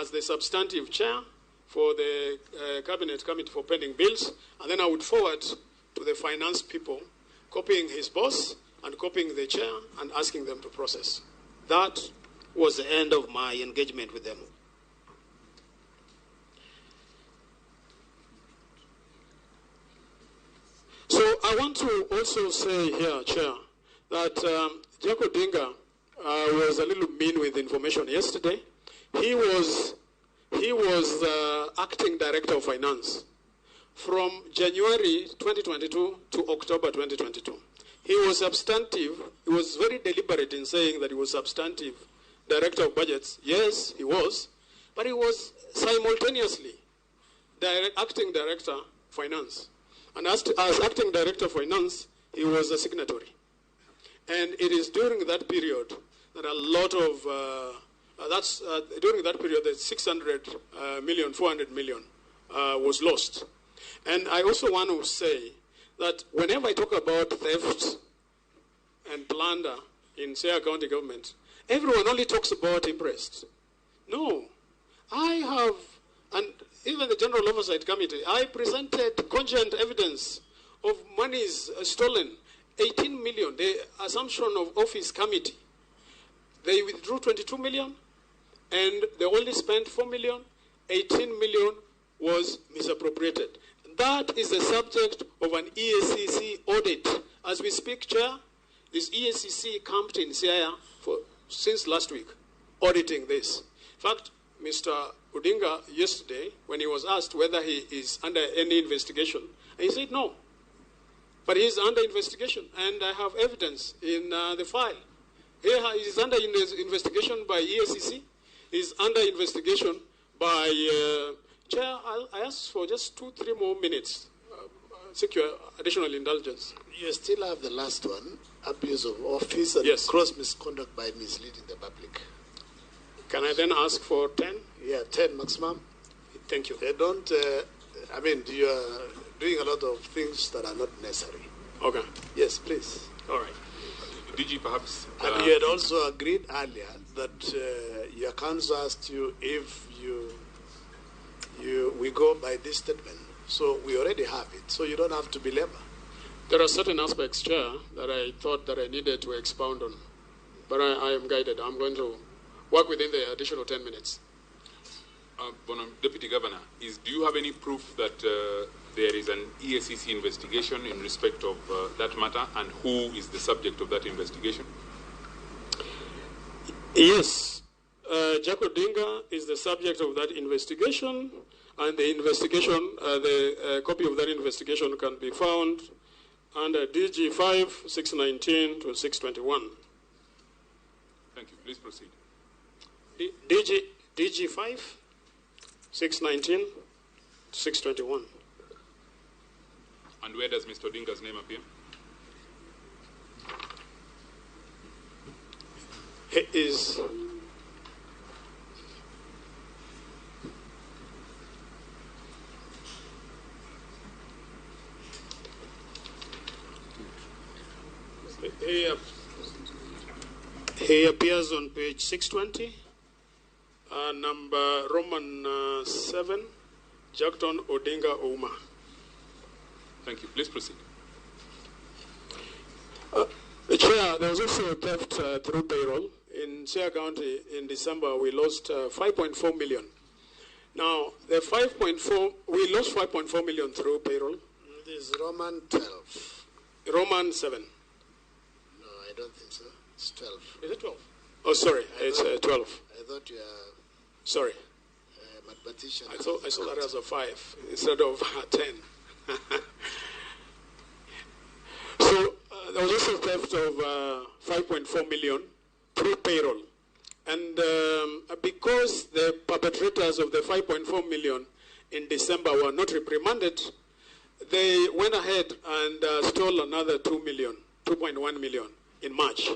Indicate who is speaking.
Speaker 1: as the substantive chair for the Cabinet Committee for pending bills, and then I would forward to the finance people, copying his boss and copying the chair and asking them to process. That was the end of my engagement with them. So I want to also say here, Chair, that Jack Odinga was a little mean with information yesterday. He was acting Director of Finance from January 2022 to October 2022. He was substantive. He was very deliberate in saying that he was substantive Director of Budgets. Yes, he was. But he was simultaneously acting Director of Finance. And as acting Director of Finance, he was a signatory. And it is during that period that a lot of, during that period that 600 million, 400 million was lost. And I also want to say that whenever I talk about theft and plunder in Siaya County government, everyone only talks about interest. No, I have, and even the General Oversight Committee, I presented cogent evidence of monies stolen, 18 million, the Assumption of Office Committee. They withdrew 22 million, and they only spent 4 million, 18 million was misappropriated. That is the subject of an EACC audit. As we speak, Chair, this EACC camped in Siaya since last week, auditing this. In fact, Mr. Odinga yesterday, when he was asked whether he is under any investigation, he said no. But he is under investigation, and I have evidence in the file. He is under investigation by EACC. He is under investigation by... Chair, I ask for just 2-3 more minutes. Seek your additional indulgence.
Speaker 2: You still have the last one, abuse of office and gross misconduct by misleading the public.
Speaker 1: Can I then ask for 10?
Speaker 2: Yeah, 10 maximum.
Speaker 1: Thank you.
Speaker 2: They don't, you are doing a lot of things that are not necessary.
Speaker 1: Okay.
Speaker 2: Yes, please.
Speaker 1: All right.
Speaker 3: DG, perhaps...
Speaker 2: And you had also agreed earlier that your counsel asked you if we go by this statement. So we already have it, so you don't have to belabor.
Speaker 1: There are certain aspects, Chair, that I thought that I needed to expound on. But I am guided. I'm going to work within the additional 10 minutes.
Speaker 3: Deputy Governor, do you have any proof that there is an EACC investigation in respect of that matter, and who is the subject of that investigation?
Speaker 1: Yes. Jack Odinga is the subject of that investigation, and the investigation, the copy of that investigation can be found under DG 5, 619 to 621.
Speaker 3: Thank you. Please proceed.
Speaker 1: DG 5, 619 to 621.
Speaker 3: And where does Mr. Odinga's name appear?
Speaker 1: He is... He appears on page 620, number Roman 7, Jackton Odinga Ouma.
Speaker 3: Thank you. Please proceed.
Speaker 1: Chair, there was also theft through payroll. In Siaya County in December, we lost 5.4 million. Now, the 5.4, we lost 5.4 million through payroll.
Speaker 2: It is Roman 12.
Speaker 1: Roman 7.
Speaker 2: I don't think so. It's 12.
Speaker 1: Is it 12? Oh, sorry. It's 12.
Speaker 2: I thought you are...
Speaker 1: Sorry.
Speaker 2: Mathematician.
Speaker 1: I saw that as a 5 instead of 10. So there was also theft of 5.4 million through payroll. And because the perpetrators of the 5.4 million in December were not reprimanded, they went ahead and stole another 2.1 million in March.